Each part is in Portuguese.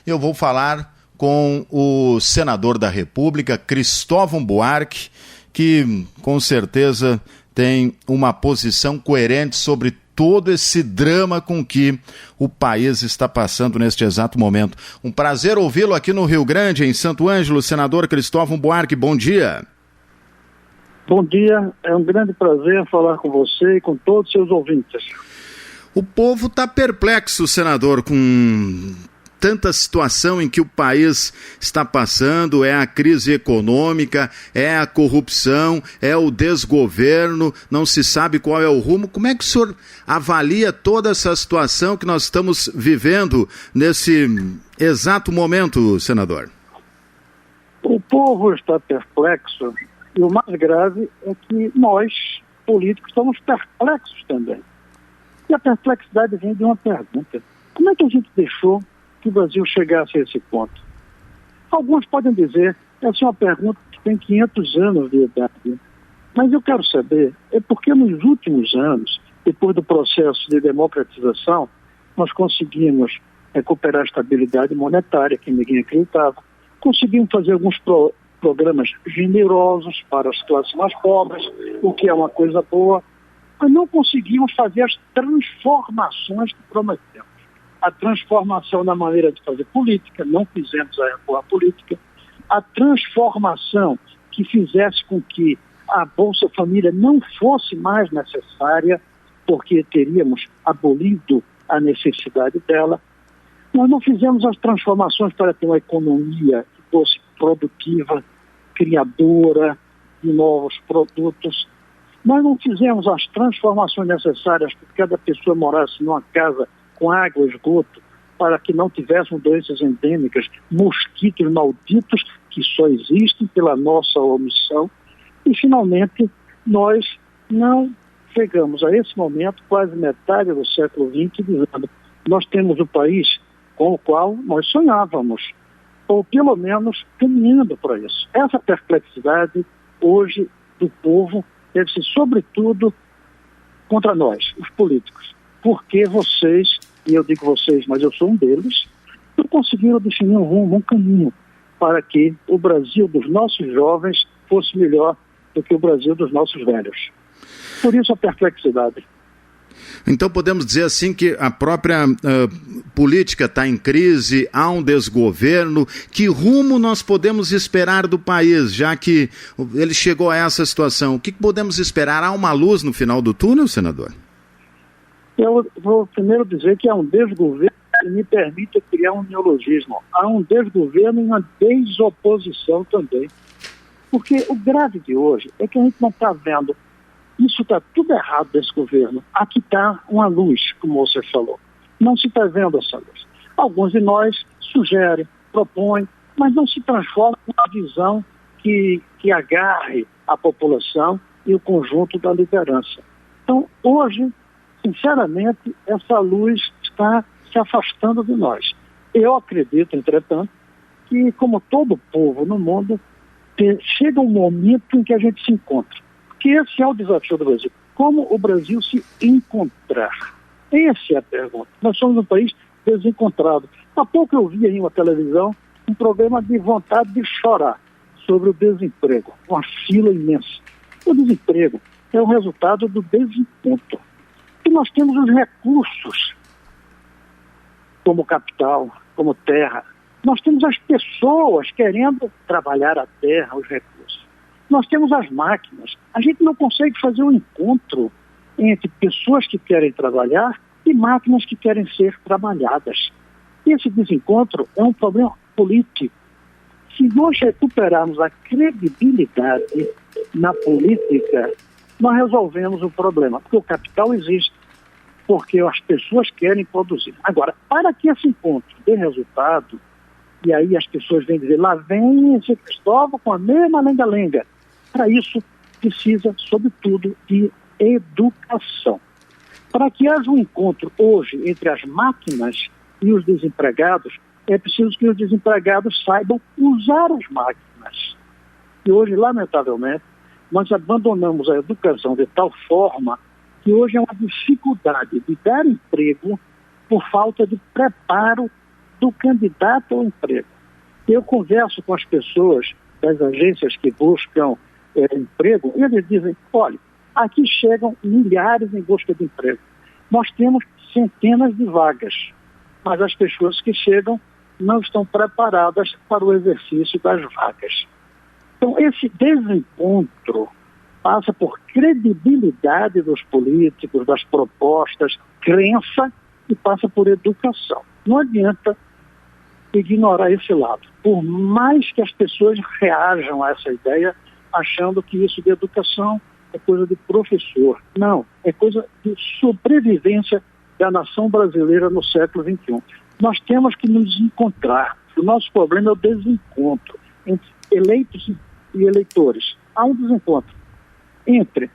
Eu vou falar com o senador da República, Cristóvão Buarque, que com certeza tem uma posição coerente sobre todo esse drama com que o país está passando neste exato momento. Um prazer ouvi-lo aqui no Rio Grande, em Santo Ângelo, senador Cristóvão Buarque. Bom dia. Bom dia, é um grande prazer falar com você e com todos os seus ouvintes. O povo está perplexo, senador, com tanta situação em que o país está passando, é a crise econômica, é a corrupção, é o desgoverno, não se sabe qual é o rumo. Como é que o senhor avalia toda essa situação que nós estamos vivendo nesse exato momento, senador? O povo está perplexo e o mais grave é que nós, políticos, estamos perplexos também. E a perplexidade vem de uma pergunta: como é que a gente deixou que o Brasil chegasse a esse ponto? Alguns podem dizer que essa é uma pergunta que tem 500 anos de idade. Mas eu quero saber, é porque nos últimos anos, depois do processo de democratização, nós conseguimos recuperar a estabilidade monetária, que ninguém acreditava. Conseguimos fazer alguns programas generosos para as classes mais pobres, o que é uma coisa boa, mas não conseguimos fazer as transformações que prometemos. A transformação na maneira de fazer política, não fizemos a reforma política, a transformação que fizesse com que a Bolsa Família não fosse mais necessária, porque teríamos abolido a necessidade dela. Nós não fizemos as transformações para ter uma economia que fosse produtiva, criadora de novos produtos. Nós não fizemos as transformações necessárias para que cada pessoa morasse numa casa com água e esgoto, para que não tivéssemos doenças endêmicas, mosquitos malditos que só existem pela nossa omissão. E, finalmente, nós não chegamos a esse momento, quase metade do século XX, dizendo: nós temos o país com o qual nós sonhávamos, ou pelo menos caminhando para isso. Essa perplexidade hoje do povo deve ser sobretudo contra nós, os políticos, porque vocês, e eu digo vocês, mas eu sou um deles, não conseguiram definir um rumo, um caminho para que o Brasil dos nossos jovens fosse melhor do que o Brasil dos nossos velhos. Por isso a perplexidade. Então podemos dizer assim que a própria política está em crise, há um desgoverno. Que rumo nós podemos esperar do país, já que ele chegou a essa situação? O que podemos esperar? Há uma luz no final do túnel, senador? Eu vou primeiro dizer que há um desgoverno que me permite criar um neologismo. Há um desgoverno e uma desoposição também. Porque o grave de hoje é que a gente não está vendo. Isso está tudo errado desse governo. Aqui está uma luz, como você falou. Não se está vendo essa luz. Alguns de nós sugerem, propõem, mas não se transforma em uma visão que agarre a população e o conjunto da liderança. Então, hoje, sinceramente, essa luz está se afastando de nós. Eu acredito, entretanto, que, como todo povo no mundo, chega um momento em que a gente se encontra. Que esse é o desafio do Brasil. Como o Brasil se encontrar? Essa é a pergunta. Nós somos um país desencontrado. Há pouco eu vi em uma televisão um programa de vontade de chorar sobre o desemprego. Uma fila imensa. O desemprego é o resultado do desencontro. E nós temos os recursos, como capital, como terra. Nós temos as pessoas querendo trabalhar a terra, os recursos. Nós temos as máquinas. A gente não consegue fazer um encontro entre pessoas que querem trabalhar e máquinas que querem ser trabalhadas. Esse desencontro é um problema político. Se nós recuperarmos a credibilidade na política, nós resolvemos o problema. Porque o capital existe, porque as pessoas querem produzir. Agora, para que esse encontro dê resultado, e aí as pessoas vêm dizer: lá vem esse Cristóvão com a mesma lenga-lenga. Para isso, precisa, sobretudo, de educação. Para que haja um encontro hoje entre as máquinas e os desempregados, é preciso que os desempregados saibam usar as máquinas. E hoje, lamentavelmente, nós abandonamos a educação de tal forma que hoje é uma dificuldade de dar emprego por falta de preparo do candidato ao emprego. Eu converso com as pessoas das agências que buscam emprego e eles dizem, olha, aqui chegam milhares em busca de emprego. Nós temos centenas de vagas, mas as pessoas que chegam não estão preparadas para o exercício das vagas. Então, esse desencontro passa por credibilidade dos políticos, das propostas, crença e passa por educação. Não adianta ignorar esse lado. Por mais que as pessoas reajam a essa ideia, achando que isso de educação é coisa de professor. Não, é coisa de sobrevivência da nação brasileira no século XXI. Nós temos que nos encontrar. O nosso problema é o desencontro entre eleitos e eleitores. Há um desencontro entre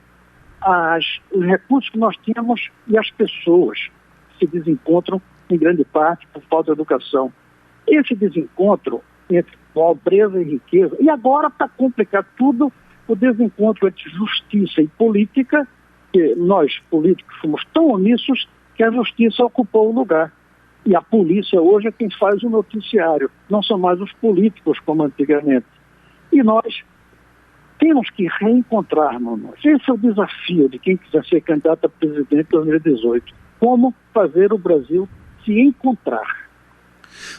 os recursos que nós temos e as pessoas que se desencontram em grande parte por falta de educação. Esse desencontro entre pobreza e riqueza, e agora para complicar tudo, o desencontro entre justiça e política, que nós políticos fomos tão omissos que a justiça ocupou o lugar. E a polícia hoje é quem faz o noticiário, não são mais os políticos como antigamente. E nós temos que reencontrar-nos. Esse é o desafio de quem quiser ser candidato a presidente em 2018. Como fazer o Brasil se encontrar.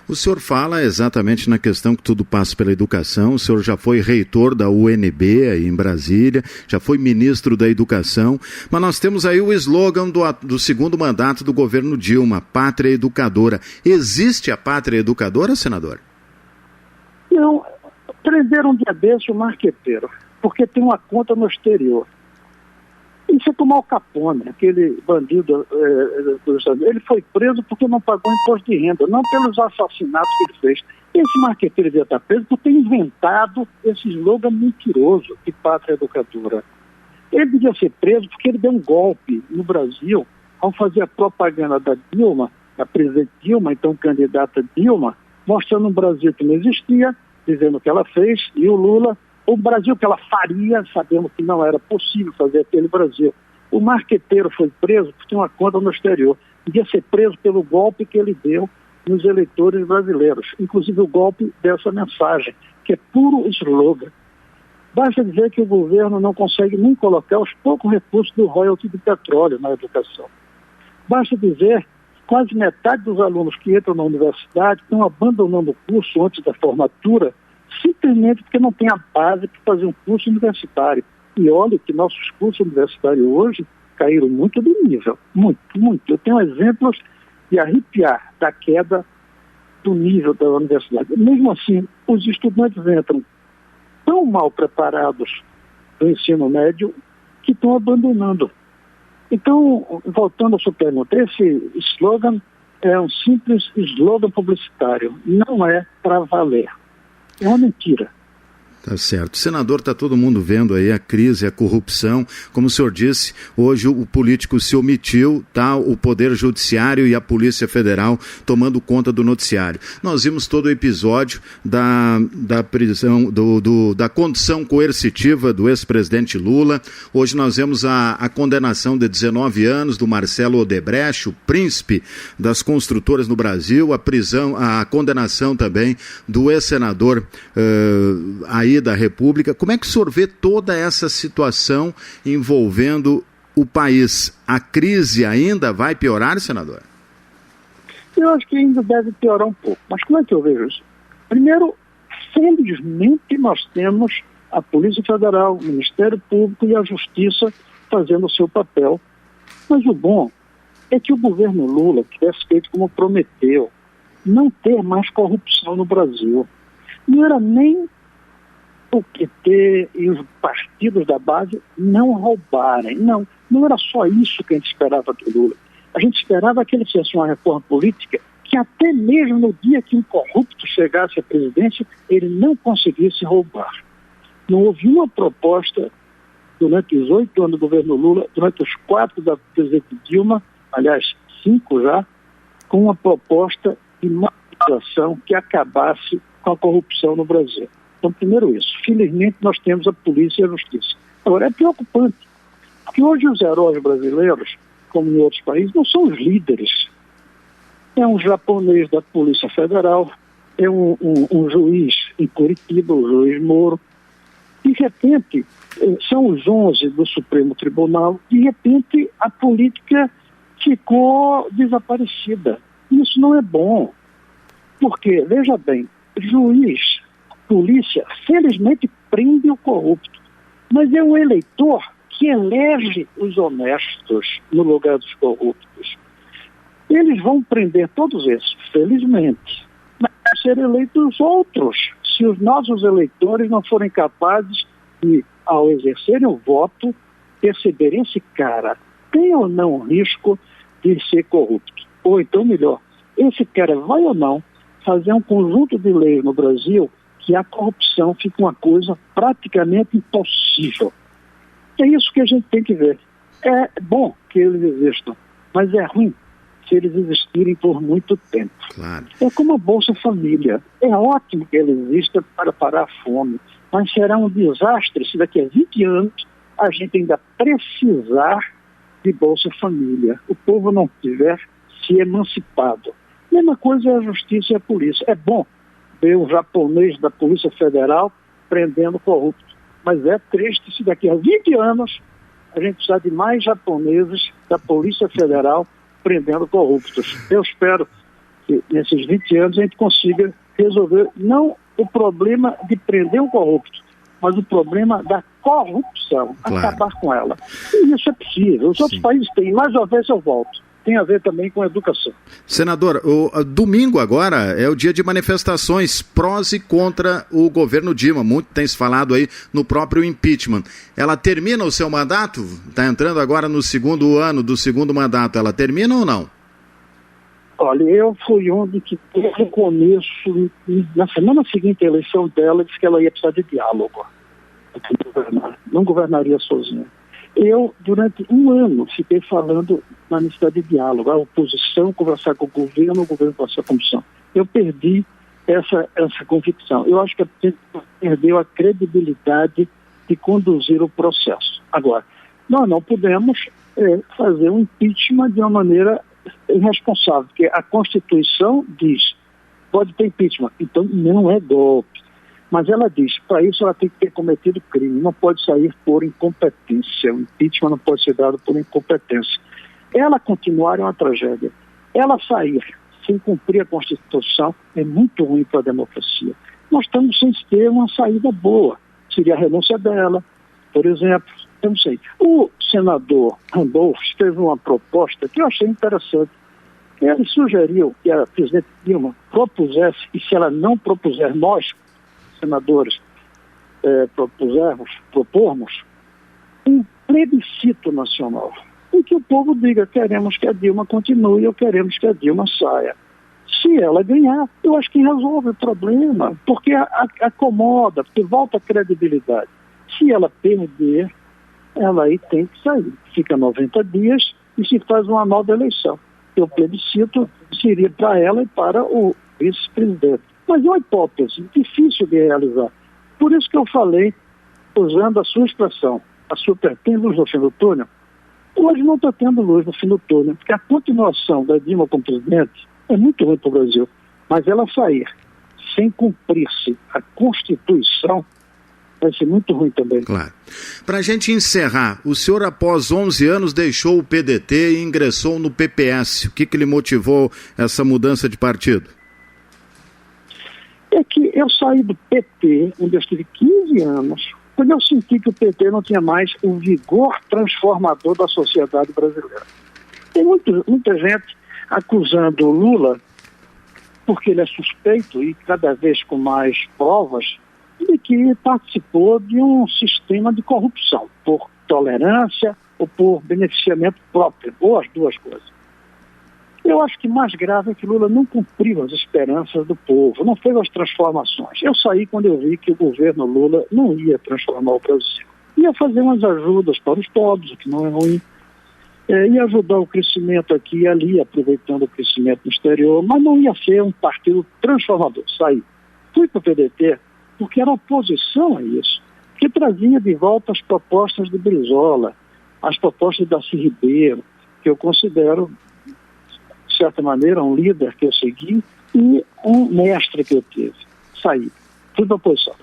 O senhor fala exatamente na questão que tudo passa pela educação. O senhor já foi reitor da UNB aí em Brasília, já foi ministro da Educação, mas nós temos aí o slogan do segundo mandato do governo Dilma, Pátria Educadora. Existe a Pátria Educadora, senador? Não, prenderam um dia desse o marqueteiro, porque tem uma conta no exterior. Isso é como Al Capone, aquele bandido dos Estados Unidos. Ele foi preso porque não pagou imposto de renda, não pelos assassinatos que ele fez. Esse marqueteiro devia estar preso por ter inventado esse slogan mentiroso de Pátria Educadora. Ele devia ser preso porque ele deu um golpe no Brasil ao fazer a propaganda da Dilma, a presidente Dilma, então candidata Dilma, mostrando um Brasil que não existia, dizendo o que ela fez, e o Lula, o Brasil que ela faria, sabendo que não era possível fazer aquele Brasil. O marqueteiro foi preso por ter uma conta no exterior. Devia ser preso pelo golpe que ele deu nos eleitores brasileiros, inclusive o golpe dessa mensagem, que é puro slogan. Basta dizer que o governo não consegue nem colocar os poucos recursos do royalty de petróleo na educação. Basta dizer que quase metade dos alunos que entram na universidade estão abandonando o curso antes da formatura, simplesmente porque não tem a base para fazer um curso universitário. E olha que nossos cursos universitários hoje caíram muito de nível, muito, muito. Eu tenho exemplos de arrepiar da queda do nível da universidade. Mesmo assim, os estudantes entram tão mal preparados do ensino médio que estão abandonando. Então, voltando à sua pergunta, esse slogan é um simples slogan publicitário, não é para valer. É uma mentira. Tá certo. Senador, está todo mundo vendo aí a crise, a corrupção. Como o senhor disse, hoje o político se omitiu, tá? O Poder Judiciário e a Polícia Federal tomando conta do noticiário. Nós vimos todo o episódio da prisão, da condução coercitiva do ex-presidente Lula. Hoje nós vemos a condenação de 19 anos do Marcelo Odebrecht, o príncipe das construtoras no Brasil, a condenação também do ex-senador aí da República. Como é que o senhor vê toda essa situação envolvendo o país? A crise ainda vai piorar, senador? Eu acho que ainda deve piorar um pouco. Mas como é que eu vejo isso? Primeiro, felizmente nós temos a Polícia Federal, o Ministério Público e a Justiça fazendo o seu papel. Mas o bom é que o governo Lula tivesse feito como prometeu, não ter mais corrupção no Brasil. Não era nem o PT e os partidos da base não roubarem. Não era só isso que a gente esperava do Lula. A gente esperava que ele fizesse uma reforma política que até mesmo no dia que um corrupto chegasse à presidência, ele não conseguisse roubar. Não houve uma proposta durante os 8 anos do governo Lula, durante os 4 da presidente Dilma, aliás, 5 já, com uma proposta de manipulação que acabasse com a corrupção no Brasil. Então, primeiro isso. Felizmente, nós temos a polícia e a justiça. Agora, é preocupante, porque hoje os heróis brasileiros, como em outros países, não são os líderes. é um japonês da Polícia Federal, é um juiz em Curitiba, o juiz Moro. De repente, são os 11 do Supremo Tribunal, de repente a política ficou desaparecida. Isso não é bom, porque, veja bem, juiz, polícia, felizmente prende o corrupto, mas é o eleitor que elege os honestos no lugar dos corruptos. Eles vão prender todos esses, felizmente, mas vão ser eleitos outros, se os nossos eleitores não forem capazes de, ao exercerem o voto, perceberem esse cara tem ou não risco de ser corrupto. Ou então, melhor, esse cara vai ou não fazer um conjunto de leis no Brasil que a corrupção fica uma coisa praticamente impossível. É isso que a gente tem que ver. É bom que eles existam, mas é ruim se eles existirem por muito tempo. Claro. É como a Bolsa Família. É ótimo que ela exista para parar a fome, mas será um desastre se daqui a 20 anos a gente ainda precisar de Bolsa Família. O povo não tiver se emancipado. Mesma coisa é a justiça e a polícia. É bom ver o japonês da Polícia Federal prendendo corrupto, mas é triste se daqui a 20 anos a gente precisar de mais japoneses da Polícia Federal prendendo corruptos. Eu espero que nesses 20 anos a gente consiga resolver não o problema de prender um corrupto, mas o problema da corrupção, claro, acabar com ela. E isso é possível. Os outros países têm, mais uma vez eu volto. Tem a ver também com a educação. Senador, o domingo agora é o dia de manifestações prós e contra o governo Dilma. Muito tem se falado aí no próprio impeachment. Ela termina o seu mandato? Está entrando agora no segundo ano do segundo mandato. Ela termina ou não? Olha, eu fui um de que, no começo, na semana seguinte à eleição dela, disse que ela ia precisar de diálogo. Não governaria sozinha. Eu, durante um ano, fiquei falando na necessidade de diálogo, a oposição conversar com o governo conversar com a comissão. Eu perdi essa convicção. Eu acho que a gente perdeu a credibilidade de conduzir o processo. Agora, nós não podemos fazer um impeachment de uma maneira irresponsável, porque a Constituição diz, pode ter impeachment, então não é golpe. Mas ela diz, para isso ela tem que ter cometido crime, não pode sair por incompetência. O impeachment não pode ser dado por incompetência. Ela continuar é uma tragédia. Ela sair sem cumprir a Constituição é muito ruim para a democracia. Nós estamos sem ter uma saída boa. Seria a renúncia dela, por exemplo. Eu não sei. O senador Randolph fez uma proposta que eu achei interessante. Ele sugeriu que a presidente Dilma propusesse, e se ela não propuser, nós, senadores, propormos um plebiscito nacional, em que o povo diga, queremos que a Dilma continue ou queremos que a Dilma saia. Se ela ganhar, eu acho que resolve o problema, porque acomoda, porque volta a credibilidade. Se ela perder, ela aí tem que sair. Fica 90 dias e se faz uma nova eleição. E o plebiscito seria para ela e para o vice-presidente. Mas é uma hipótese difícil de realizar. Por isso que eu falei, usando a sua expressão, tem luz no fim do túnel? Hoje não está tendo luz no fim do túnel, porque a continuação da Dilma como presidente é muito ruim para o Brasil. Mas ela sair sem cumprir-se a Constituição vai ser muito ruim também. Claro. Para a gente encerrar, o senhor após 11 anos deixou o PDT e ingressou no PPS. O que lhe motivou essa mudança de partido? É que eu saí do PT, onde eu estive 15 anos, quando eu senti que o PT não tinha mais o vigor transformador da sociedade brasileira. Tem muita gente acusando o Lula, porque ele é suspeito e cada vez com mais provas, de que participou de um sistema de corrupção, por tolerância ou por beneficiamento próprio, ou as duas coisas. Eu acho que mais grave é que Lula não cumpriu as esperanças do povo, não fez as transformações. Eu saí quando eu vi que o governo Lula não ia transformar o Brasil. Ia fazer umas ajudas para os pobres, o que não é ruim, ia ajudar o crescimento aqui e ali, aproveitando o crescimento no exterior, mas não ia ser um partido transformador. Saí. Fui para o PDT porque era oposição a isso, que trazia de volta as propostas de Brizola, as propostas de Darcy Ribeiro, que eu considero de certa maneira, um líder que eu segui e um mestre que eu tive. Saí, fui para a oposição.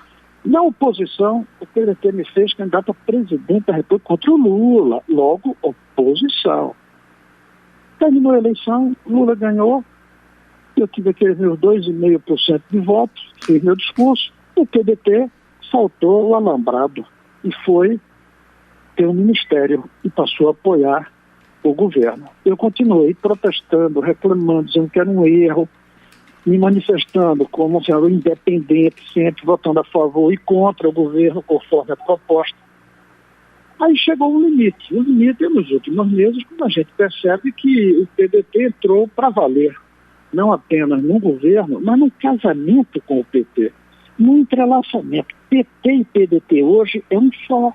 Na oposição, o PDT me fez candidato a presidente da República contra o Lula, logo oposição. Terminou a eleição, Lula ganhou, eu tive aqueles meus 2,5% de votos, fiz meu discurso, o PDT saltou o alambrado e foi ter um ministério e passou a apoiar o governo. Eu continuei protestando, reclamando, dizendo que era um erro, me manifestando como um senador independente, sempre votando a favor e contra o governo, conforme a proposta. Aí chegou um limite. O limite é nos últimos meses, quando a gente percebe que o PDT entrou para valer, não apenas no governo, mas no casamento com o PT, no entrelaçamento. PT e PDT hoje é um só.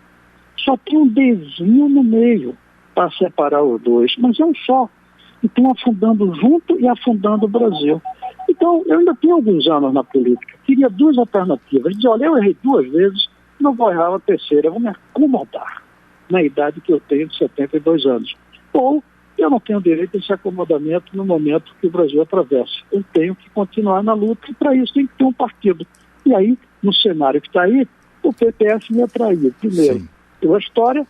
Só tem um desenho no meio para separar os dois, mas é um só. E estão afundando junto e afundando o Brasil. Então, eu ainda tenho alguns anos na política. Queria duas alternativas. Dizer, olha, eu errei 2 vezes, não vou errar a terceira, eu vou me acomodar na idade que eu tenho de 72 anos. Ou eu não tenho direito a esse acomodamento no momento que o Brasil atravessa. Eu tenho que continuar na luta e para isso tem que ter um partido. E aí, no cenário que está aí, o PPS me atraiu. Primeiro, pela história.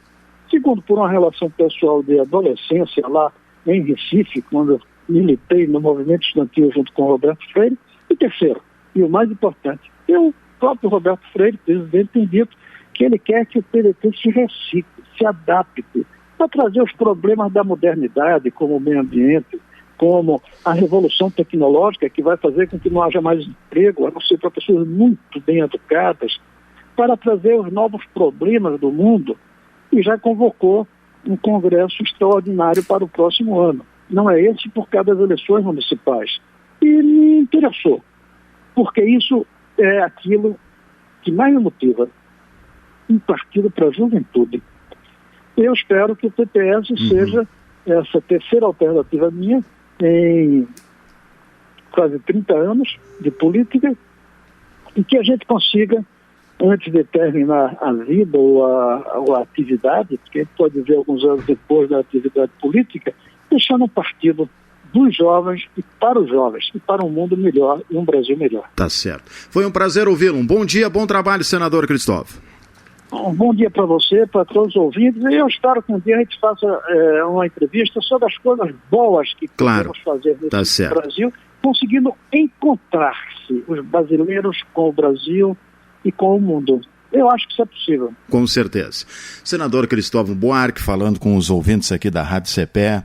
Segundo, por uma relação pessoal de adolescência lá em Recife, quando eu militei no movimento estudantil junto com o Roberto Freire. E terceiro, e o mais importante, o próprio Roberto Freire, presidente, tem dito que ele quer que o PDT se recicle, se adapte, para trazer os problemas da modernidade, como o meio ambiente, como a revolução tecnológica, que vai fazer com que não haja mais emprego, a não ser para pessoas muito bem educadas, para trazer os novos problemas do mundo, e já convocou um congresso extraordinário para o próximo ano. Não é esse por causa das eleições municipais. E me interessou, porque isso é aquilo que mais me motiva, um partido para a juventude. Eu espero que o PPS seja essa terceira alternativa minha em quase 30 anos de política e que a gente consiga, antes de terminar a vida ou a atividade, porque a gente pode ver alguns anos depois da atividade política, deixando um partido dos jovens e para os jovens, e para um mundo melhor e um Brasil melhor. Tá certo. Foi um prazer ouvi-lo. Um bom dia, bom trabalho, senador Cristóvão. Um bom dia para você, para todos os ouvintes, e eu espero que um dia a gente faça uma entrevista sobre as coisas boas que podemos fazer nesse Brasil, conseguindo encontrar-se os brasileiros com o Brasil e com o mundo. Eu acho que isso é possível. Com certeza. Senador Cristóvão Buarque, falando com os ouvintes aqui da Rádio CPE.